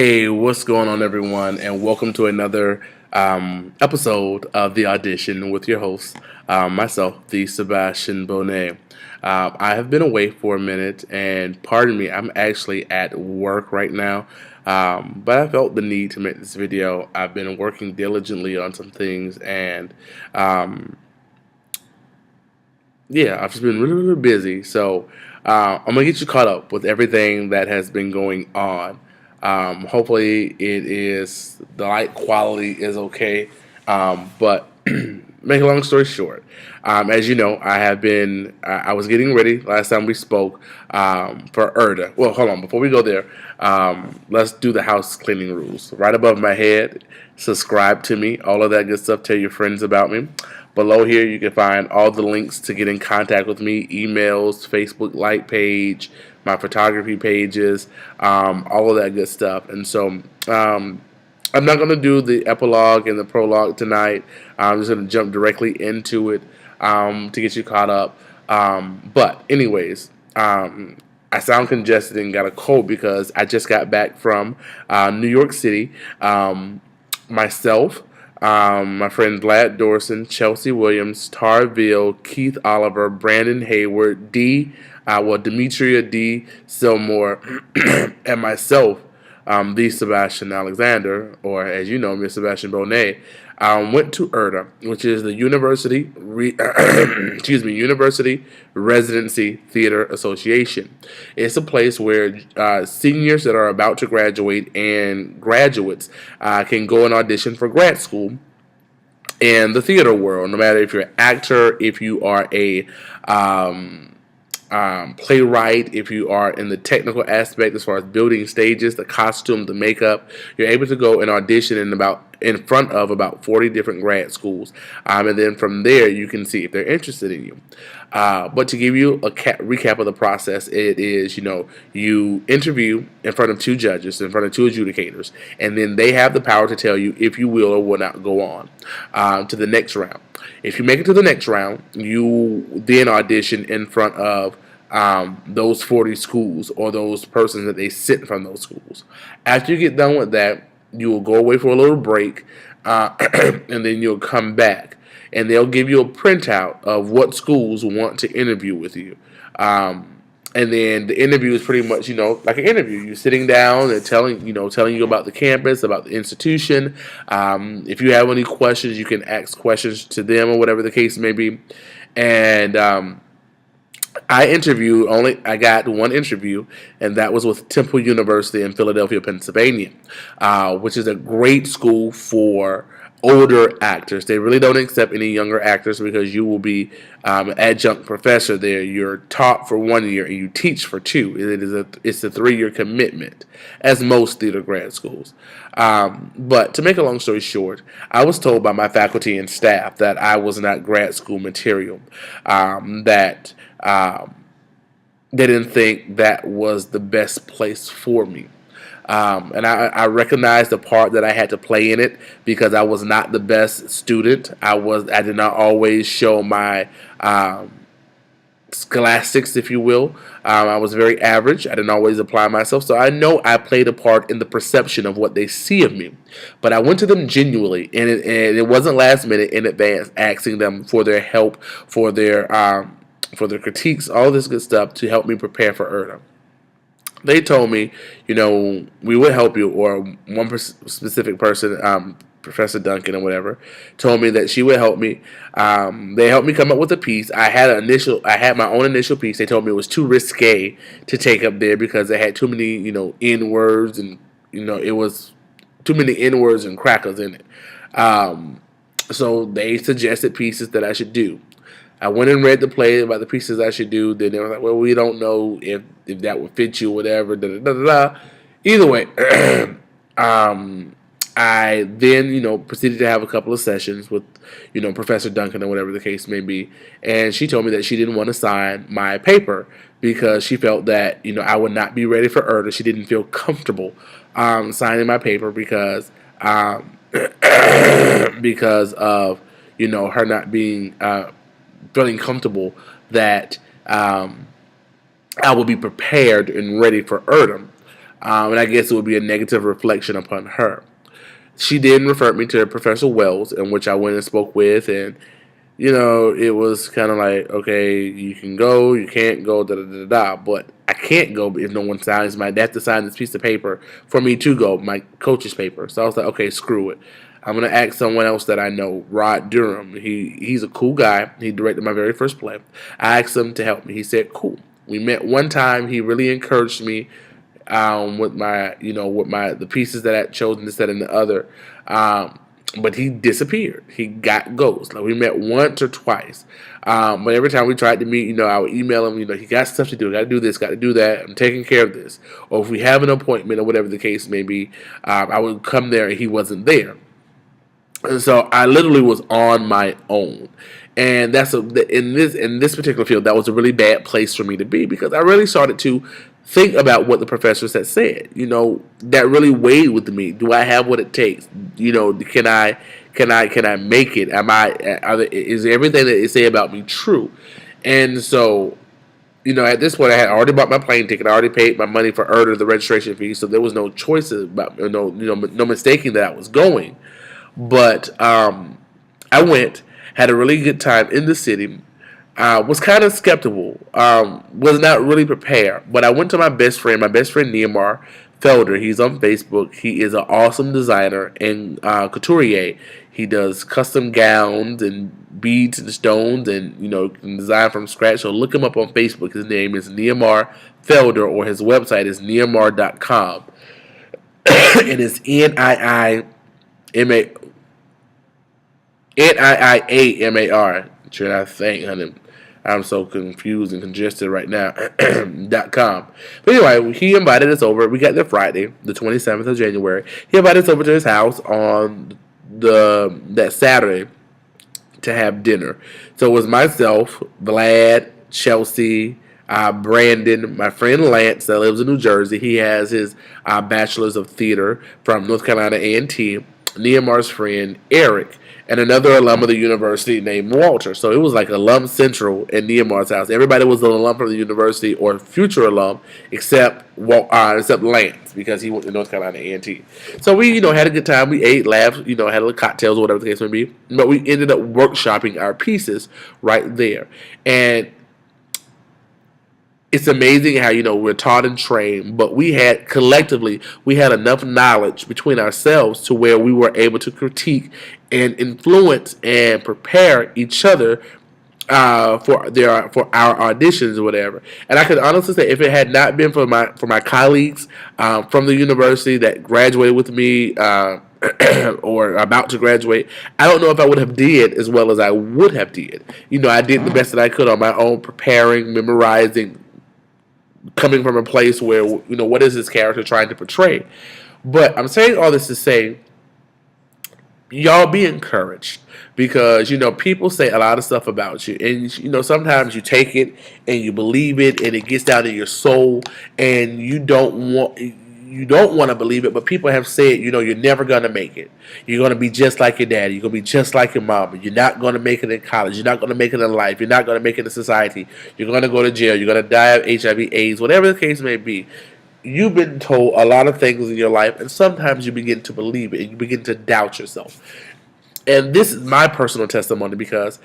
Hey, what's going on, everyone, and welcome to another episode of The Audition with your host, myself, the Sebastian Bonet. I have been away for a minute, and pardon me, I'm actually at work right now, but I felt the need to make this video. I've been working diligently on some things, and um, yeah, I've just been really, really busy. So I'm gonna get you caught up with everything that has been going on. Hopefully, it is the light quality is okay. But make a long story short, as you know, I was getting ready last time we spoke for URTA. Well, hold on, before we go there, let's do the house cleaning rules. Right above my head, subscribe to me, all of that good stuff. Tell your friends about me. Below here, you can find all the links to get in contact with me, emails, Facebook like page, my photography pages, all of that good stuff. And so I'm not going to do the epilogue and the prologue tonight. I'm just going to jump directly into it to get you caught up. But anyways, I sound congested and got a cold because I just got back from New York City. Myself, my friend Vlad Dorson, Chelsea Williams, Tarville, Keith Oliver, Brandon Hayward, Demetria D. Silmore, and myself, the Sebastian Alexander, or as you know, Miss Sebastian Bonet, went to URTA, which is the University Residency Theater Association. It's a place where seniors that are about to graduate and graduates can go and audition for grad school in the theater world. No matter if you're an actor, if you are a playwright, if you are in the technical aspect as far as building stages, the costume, the makeup, you're able to go and audition in front of about 40 different grad schools, and then from there you can see if they're interested in you. But to give you a recap of the process, it is, you interview in front of two judges, in front of two adjudicators, and then they have the power to tell you if you will or will not go on to the next round. If you make it to the next round, you then audition in front of those 40 schools or those persons that they sit from those schools. After you get done with that, you will go away for a little break, and then you'll come back, and they'll give you a printout of what schools want to interview with you. And then the interview is pretty much, like an interview. You're sitting down and telling you about the campus, about the institution. If you have any questions, you can ask questions to them or whatever the case may be. And I got one interview, and that was with Temple University in Philadelphia, Pennsylvania, which is a great school for older actors. They really don't accept any younger actors because you will be an adjunct professor there. You're taught for 1 year and you teach for 2. It's a 3-year commitment, as most theater grad schools. But to make a long story short, I was told by my faculty and staff that I was not grad school material. That they didn't think that was the best place for me. And I recognized the part that I had to play in it because I was not the best student. I did not always show my scholastics, if you will. I was very average. I didn't always apply myself. So I know I played a part in the perception of what they see of me. But I went to them genuinely, and it wasn't last minute in advance, asking them for their help, for their critiques, all this good stuff to help me prepare for URTA. They told me, we would help you, or one specific person, Professor Duncan or whatever, told me that she would help me. They helped me come up with a piece. I had my own initial piece. They told me it was too risque to take up there because they had too many, N words, and it was too many N words and crackers in it. So they suggested pieces that I should do. I went and read the play about the pieces I should do. Then they were like, well, we don't know if that would fit you or whatever. Da, da, da, da, da. Either way, I then, proceeded to have a couple of sessions with, Professor Duncan or whatever the case may be. And she told me that she didn't want to sign my paper because she felt that, I would not be ready for URTA. She didn't feel comfortable signing my paper because of, her not being feeling comfortable that I will be prepared and ready for URTA. and I guess it would be a negative reflection upon her. She did refer me to Professor Wells, in which I went and spoke with, and it was kind of like, okay, you can go, you can't go, da da da da. But I can't go if no one signs my. They have to sign this piece of paper for me to go, my coach's paper. So I was like, okay, screw it. I'm gonna ask someone else that I know, Rod Durham. He's a cool guy. He directed my very first play. I asked him to help me. He said, cool. We met one time. He really encouraged me with the pieces that I chosen, this, that, and the other. But he disappeared. He got ghost. Like, we met once or twice. But every time we tried to meet, I would email him, he got stuff to do. Got to do this, got to do that. I'm taking care of this. Or if we have an appointment or whatever the case may be, I would come there and he wasn't there. And so I literally was on my own. And in this particular field, that was a really bad place for me to be, because I really started to think about what the professors had said. That really weighed with me. Do I have what it takes? Can I make it? Is everything that they say about me true? And so, at this point, I had already bought my plane ticket. I already paid my money for URTA, the registration fee. So there was no choices about no mistaking that I was going. But I went, had a really good time in the city. Was kind of skeptical. Was not really prepared. But I went to my best friend Nehemiah Felder. He's on Facebook. He is an awesome designer and couturier. He does custom gowns and beads and stones, and can design from scratch. So look him up on Facebook. His name is Nehemiah Felder, or his website is nehemiah.com. It is NIIAMAR. Should I think, honey? I'm so confused and congested right now. .com. But anyway, he invited us over. We got there Friday, the 27th of January. He invited us over to his house on that Saturday to have dinner. So it was myself, Vlad, Chelsea, Brandon, my friend Lance that lives in New Jersey. He has his bachelor's of theater from North Carolina A&T. Nehemiah's friend Eric, and another alum of the university named Walter. So it was like alum central in Nehemiah's house. Everybody was an alum from the university or future alum, except Lance, because he went to North Carolina A&T. So we, had a good time. We ate, laughed, had a little cocktails or whatever the case may be. But we ended up workshopping our pieces right there. And it's amazing how, we're taught and trained, but we had enough knowledge between ourselves to where we were able to critique and influence and prepare each other for our auditions or whatever. And I could honestly say, if it had not been for my colleagues from the university that graduated with me or about to graduate, I don't know if I would have did as well as I would have did. I did the best that I could on my own, preparing, memorizing, coming from a place where, what is this character trying to portray? But I'm saying all this to say, y'all be encouraged, because, people say a lot of stuff about you, and, sometimes you take it and you believe it and it gets down to your soul, and you don't want to believe it, but people have said, you're never going to make it. You're going to be just like your daddy. You're going to be just like your mama. You're not going to make it in college. You're not going to make it in life. You're not going to make it in society. You're going to go to jail. You're going to die of HIV, AIDS, whatever the case may be. You've been told a lot of things in your life, and sometimes you begin to believe it, and you begin to doubt yourself. And this is my personal testimony, because,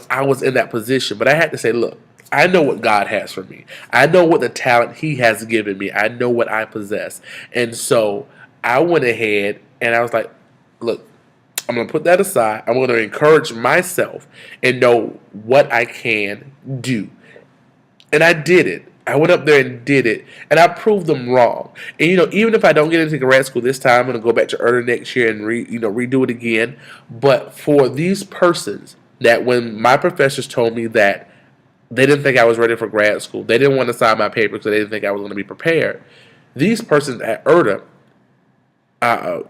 I was in that position, but I had to say, look, I know what God has for me. I know what the talent He has given me. I know what I possess. And so I went ahead and I was like, look, I'm going to put that aside. I'm going to encourage myself and know what I can do. And I did it. I went up there and did it, and I proved them wrong. And even if I don't get into grad school this time, I'm going to go back to URTA next year and redo it again. But for these persons, that when my professors told me that they didn't think I was ready for grad school, they didn't want to sign my paper because they didn't think I was going to be prepared, these persons at URTA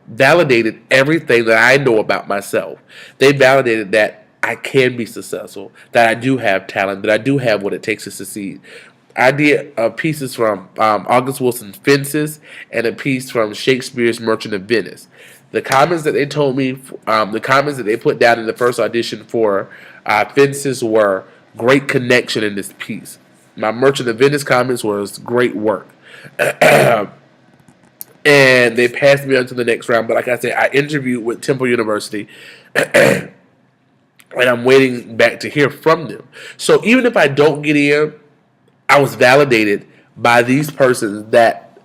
validated everything that I know about myself. They validated that I can be successful, that I do have talent, that I do have what it takes to succeed. I did pieces from August Wilson's Fences and a piece from Shakespeare's Merchant of Venice. The comments that they told me, the comments that they put down in the first audition for Fences were great connection in this piece. My Merchant of Venice comments was great work. and they passed me on to the next round. But like I said, I interviewed with Temple University, and I'm waiting back to hear from them. So even if I don't get in, I was validated by these persons that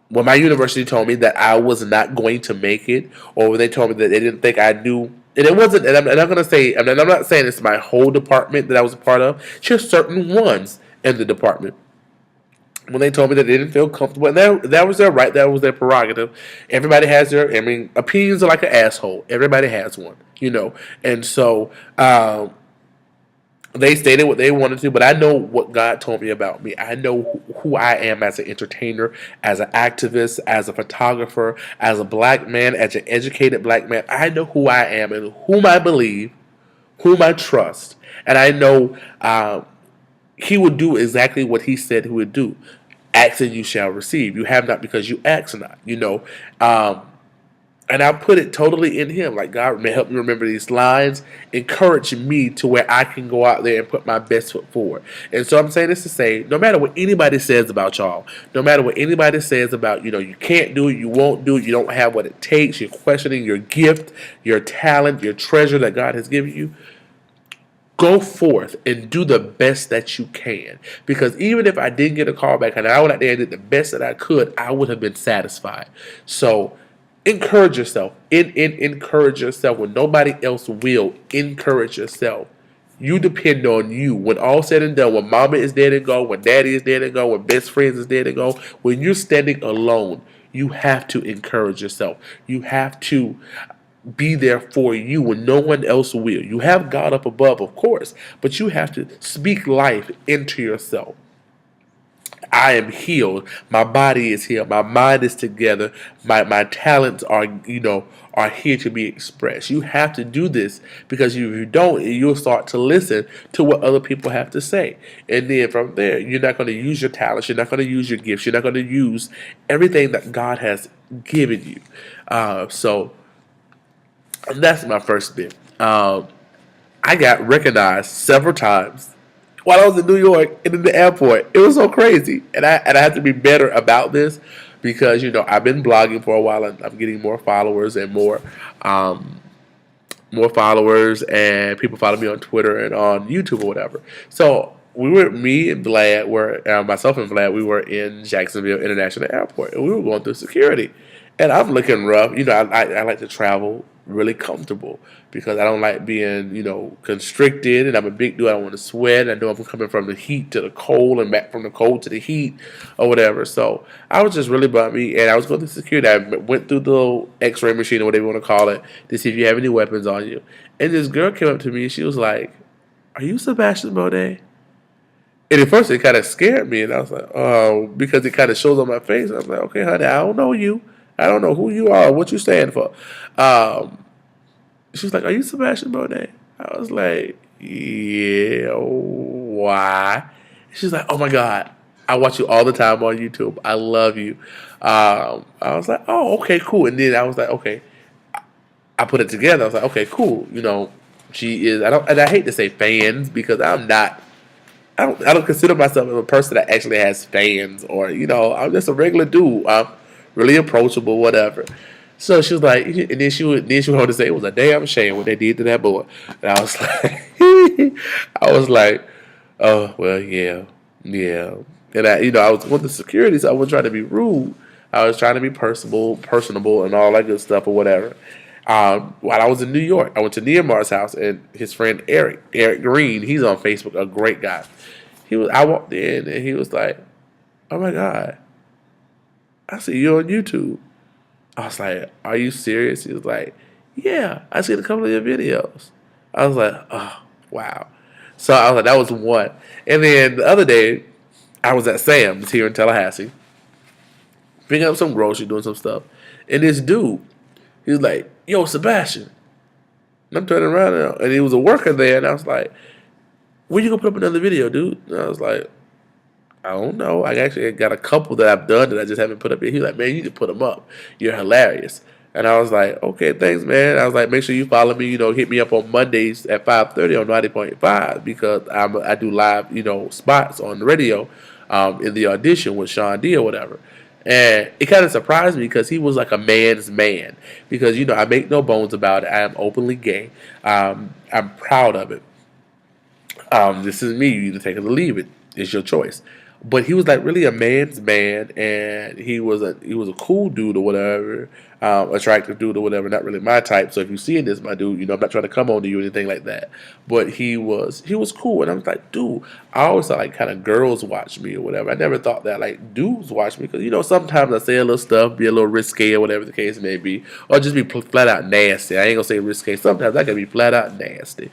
when my university told me that I was not going to make it, or when they told me that they didn't think I knew, and it wasn't, and I'm not going to say, I'm not saying it's my whole department that I was a part of, just certain ones in the department. When they told me that they didn't feel comfortable, and that was their right, that was their prerogative. Everybody has their, I mean, opinions are like an asshole. Everybody has one, you know. And so they stated what they wanted to, but I know what God told me about me. I know who I am as an entertainer, as an activist, as a photographer, as a black man, as an educated black man. I know who I am and whom I believe, whom I trust. And I know he would do exactly what he said he would do. Ask and you shall receive. You have not because you ask not, you know. And I put it totally in him. Like, God may help me remember these lines, encourage me to where I can go out there and put my best foot forward. And so I'm saying this to say, no matter what anybody says about y'all, no matter what anybody says about, you know, you can't do it, you won't do it, you don't have what it takes, you're questioning your gift, your talent, your treasure that God has given you, go forth and do the best that you can. Because even if I didn't get a call back and I went out there and did the best that I could, I would have been satisfied. So encourage yourself. Encourage yourself when nobody else will. Encourage yourself. You depend on you. When all said and done, when mama is dead and gone, when daddy is dead and gone, when best friends is dead and gone, when you're standing alone, you have to encourage yourself. You have to be there for you when no one else will. You have God up above, of course, but you have to speak life into yourself. I am healed. My body is healed. My mind is together. My talents are, you know, are here to be expressed. You have to do this because if you don't, you'll start to listen to what other people have to say. And then from there, you're not going to use your talents. You're not going to use your gifts. You're not going to use everything that God has given you. So that's my first bit. I got recognized several times while I was in New York and in the airport. It was so crazy, and I have to be better about this because, you know, I've been blogging for a while and I'm getting more followers and more followers, and people follow me on Twitter and on YouTube or whatever. So me and Vlad myself and Vlad, we were in Jacksonville International Airport, and we were going through security, and I'm looking rough. You know, I like to travel really comfortable because I don't like being, you know, constricted, and I'm a big dude. I don't want to sweat. I know I'm coming from the heat to the cold and back from the cold to the heat or whatever. So I was just really bummy, and I was going through security. I went through the little X-ray machine or whatever you want to call it to see if you have any weapons on you. And this girl came up to me and she was like, "Are you Sebastian Bonet?" And at first it kind of scared me, and I was like, "Oh," because it kind of shows on my face. I was like, "Okay, honey, I don't know you. I don't know who you are, what you stand for." She was like, "Are you Sebastian Bonet?" I was like, "Yeah, why?" She's like, "Oh my God, I watch you all the time on YouTube. I love you." I was like, "Oh, okay, cool." And then I was like, "Okay." I put it together. I was like, "Okay, cool." You know, she is. And I hate to say fans because I'm not. I don't consider myself a person that actually has fans, or, you know, I'm just a regular dude. I'm really approachable, whatever. So she was like, and then she went on to say it was a damn shame what they did to that boy. And I was like, oh well, yeah. And I was with the security, so I wasn't trying to be rude. I was trying to be personable, and all that good stuff or whatever. While I was in New York, I went to Nehemiah's house, and his friend Eric Green, he's on Facebook, a great guy. I walked in and he was like, "Oh my God, I see you on YouTube." I was like, "Are you serious?" He was like, "Yeah, I seen a couple of your videos." I was like, "Oh, wow." So I was like, that was one. And then the other day, I was at Sam's here in Tallahassee, picking up some groceries, doing some stuff. And this dude, he was like, "Yo, Sebastian." And I'm turning around now, and he was a worker there, and I was like, "When you gonna put up another video, dude?" And I was like, "I don't know. I actually got a couple that I've done that I just haven't put up yet." He was like, "Man, you need to put them up. You're hilarious." And I was like, "Okay, thanks, man." I was like, "Make sure you follow me. You know, hit me up on Mondays at 5:30 on 90.5 because I do live, you know, spots on the radio in the audition with Sean D or whatever." And it kind of surprised me because he was like a man's man. Because, I make no bones about it. I am openly gay. I'm proud of it. This is me. You either take it or leave it. It's your choice. But he was like really a man's man, and he was a cool dude or whatever, attractive dude or whatever. Not really my type. So if you see this, my dude, I'm not trying to come on to you or anything like that. But he was cool, and I was like, dude, I always thought like kind of girls watch me or whatever. I never thought that like dudes watch me because sometimes I say a little stuff, be a little risque or whatever the case may be, or just be flat out nasty. I ain't gonna say risque. Sometimes I can be flat out nasty.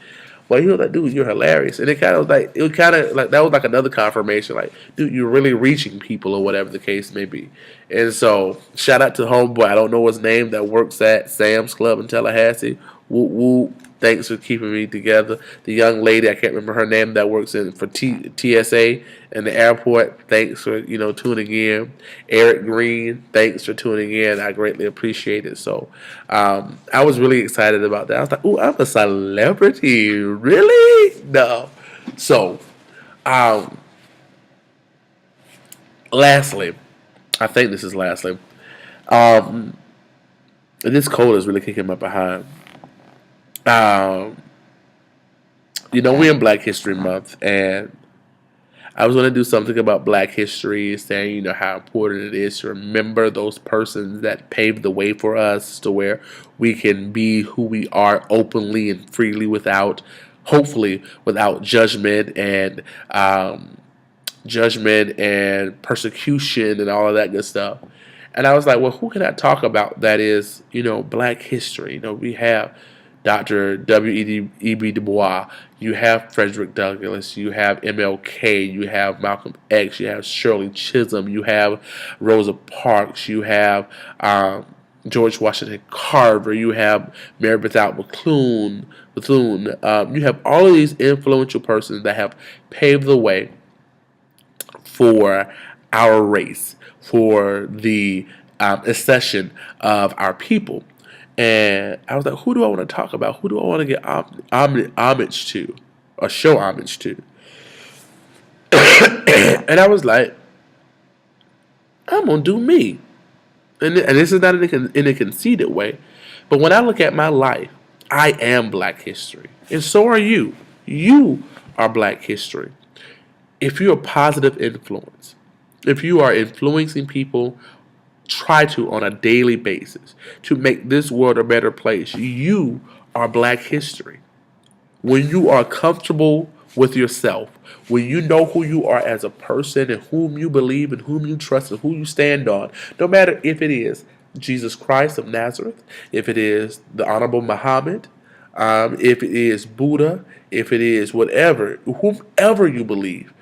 But he was like, dude, you're hilarious. And that was like another confirmation, like, dude, you're really reaching people or whatever the case may be. And so, shout out to homeboy, I don't know his name, that works at Sam's Club in Tallahassee. Whoop, whoop. Thanks for keeping me together. The young lady, I can't remember her name, that works for TSA in the airport. Thanks for tuning in. Eric Green, thanks for tuning in. I greatly appreciate it. So I was really excited about that. I was like, "Ooh, I'm a celebrity, really?" No. So, lastly, I think this is lastly. This cold is really kicking my behind. Um, we're in Black History Month, and I was going to do something about Black history, saying, how important it is to remember those persons that paved the way for us to where we can be who we are openly and freely hopefully, without judgment and persecution and all of that good stuff. And I was like, well, who can I talk about that is, Black history? We have Dr. W.E.B. Du Bois, you have Frederick Douglass, you have MLK, you have Malcolm X, you have Shirley Chisholm, you have Rosa Parks, you have George Washington Carver, you have Mary Bethune Bethune. You have all of these influential persons that have paved the way for our race, for the accession of our people. And I was like, who do I want to talk about? Who do I want to get homage to or show homage to? And I was like, I'm going to do me. And this is not in a conceited way. But when I look at my life, I am Black history. And so are you. You are Black history. If you're a positive influence, if you are influencing people, try to on a daily basis to make this world a better place, you are Black history. When you are comfortable with yourself, when you know who you are as a person and whom you believe and whom you trust and who you stand on, no matter if it is Jesus Christ of Nazareth, if it is the Honorable Muhammad, if it is Buddha, if it is whatever, whomever you believe,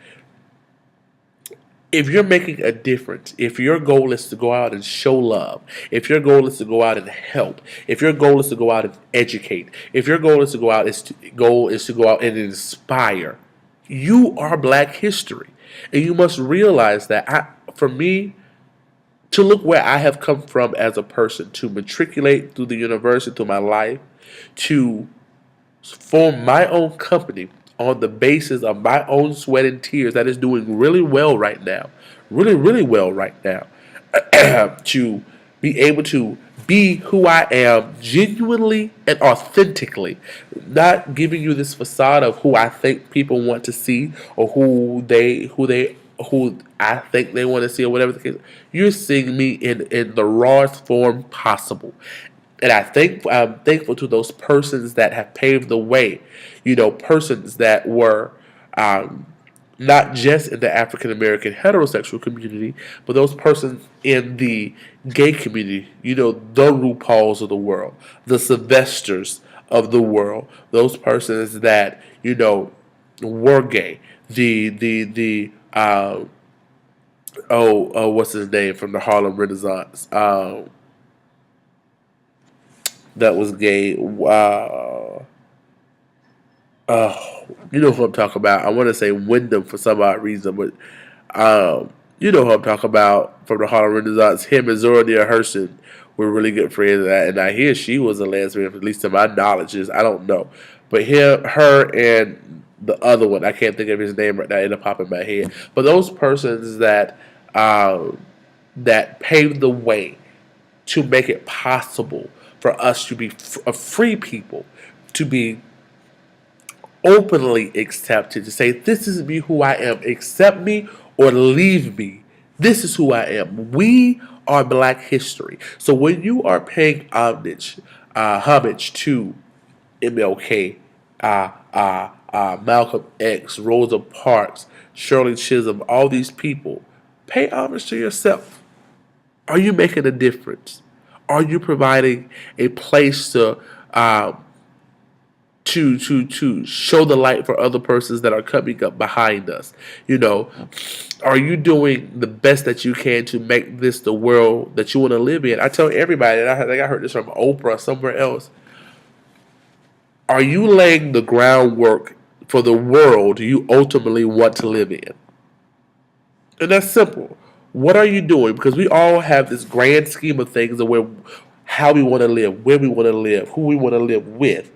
if you're making a difference, if your goal is to go out and show love, if your goal is to go out and help, if your goal is to go out and educate, if your goal is to go out and inspire, you are Black history. And you must realize that for me, to look where I have come from as a person, to matriculate through the university, through my life, to form my own company on the basis of my own sweat and tears that is doing really well right now. Really, really well right now. To be able to be who I am genuinely and authentically. Not giving you this facade of who I think people want to see or who I think they want to see or whatever the case. You're seeing me in the rawest form possible. And I'm thankful to those persons that have paved the way, persons that were not just in the African American heterosexual community, but those persons in the gay community, the RuPauls of the world, the Sylvesters of the world, those persons that, were gay, what's his name from the Harlem Renaissance? That was gay. You know who I'm talking about. I want to say Wyndham for some odd reason, but you know who I'm talking about from the Harlem Renaissance. Him and Zora Neale Hurston were really good friends, and I hear she was a lesbian, at least to my knowledge. I don't know, but her, and the other one, I can't think of his name right now. It'll pop in my head. But those persons that that paved the way to make it possible for us to be a free people, to be openly accepted, to say, this is me who I am, accept me or leave me. This is who I am. We are Black history. So when you are paying homage to MLK, Malcolm X, Rosa Parks, Shirley Chisholm, all these people, pay homage to yourself. Are you making a difference? Are you providing a place to show the light for other persons that are coming up behind us? You know, are you doing the best that you can to make this the world that you want to live in? I tell everybody, and I think I heard this from Oprah somewhere else. Are you laying the groundwork for the world you ultimately want to live in? And that's simple. What are you doing? Because we all have this grand scheme of things of where, how we want to live, where we want to live, who we want to live with,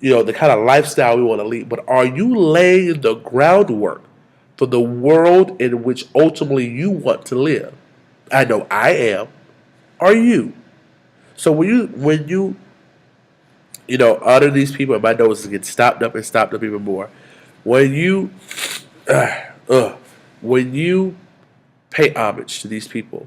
you know, the kind of lifestyle we want to lead. But are you laying the groundwork for the world in which ultimately you want to live? I know I am. Are you? So when you honor these people, and my nose get stopped up and stopped up even more. When you when you pay homage to these people,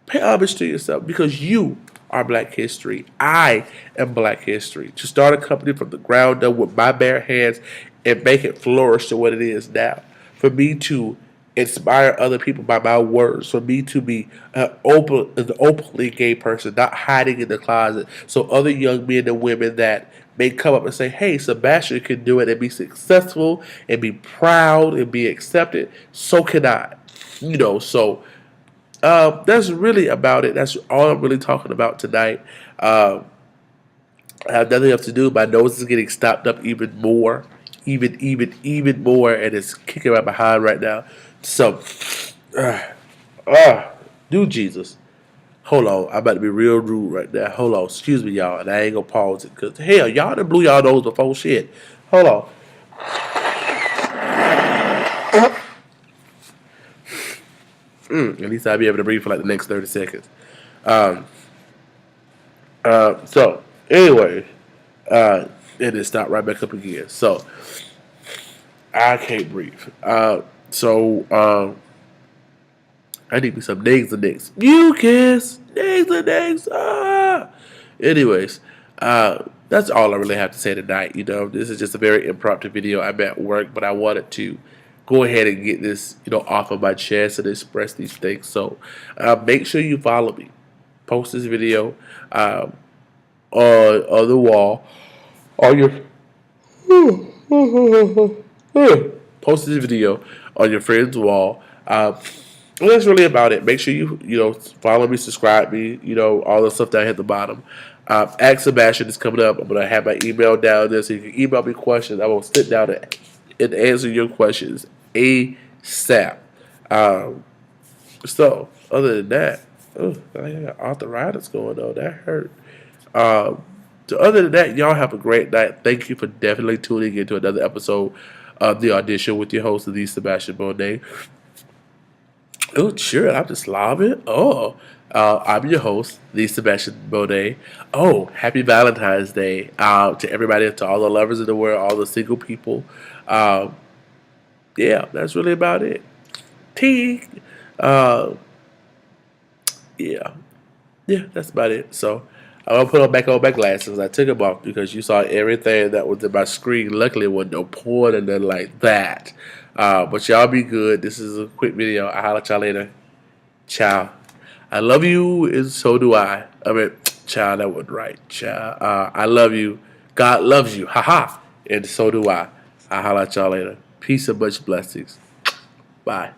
pay homage to yourself, because you are Black history. I am Black history. To start a company from the ground up with my bare hands and make it flourish to what it is now. For me to inspire other people by my words. For me to be an openly gay person, not hiding in the closet. So other young men and women that may come up and say, hey, Sebastian can do it and be successful and be proud and be accepted. So can I. That's really about it. That's all I'm really talking about tonight. I have nothing else to do. My nose is getting stopped up even more, even more, and it's kicking my behind right now. So, do Jesus. Hold on, I'm about to be real rude right now. Hold on, excuse me, y'all, and I ain't gonna pause it, because hell, y'all done blew y'all nose before shit. Hold on. At least I'll be able to breathe for like the next 30 seconds. So, anyway, and then stop right back up again. So, I can't breathe. I need me some nags and necks. Mucus! Nags and necks! Anyways, that's all I really have to say tonight. This is just a very impromptu video. I'm at work, but I wanted to go ahead and get this, off of my chest and express these things. So, make sure you follow me. Post this video on the wall. On your post this video on your friend's wall. Well, that's really about it. Make sure you follow me, subscribe me, all the stuff down here at the bottom. Ask Sebastian is coming up. I'm gonna have my email down there, so you can email me questions. I will sit down and answer your questions ASAP. So other than that, I got arthritis going on. That hurt. So other than that, y'all have a great night. Thank you for definitely tuning into another episode of The Audition with your host, the Sebastian Bonet. Oh, sure, I'm just slobbing. I'm your host, the Sebastian Bonet. Oh, happy Valentine's Day to everybody, to all the lovers in the world, all the single people. Yeah, that's really about it. T. Yeah, that's about it. So I'm gonna put back on my glasses. I took them off because you saw everything that was in my screen. Luckily, it wasn't no porn and nothing like that. But y'all be good. This is a quick video. I'll holler at y'all later. Ciao. I love you, and so do I. I mean, child, that wasn't right. Child, I love you. God loves you. Ha. And so do I. I'll holler at y'all later. Peace and much blessings. Bye.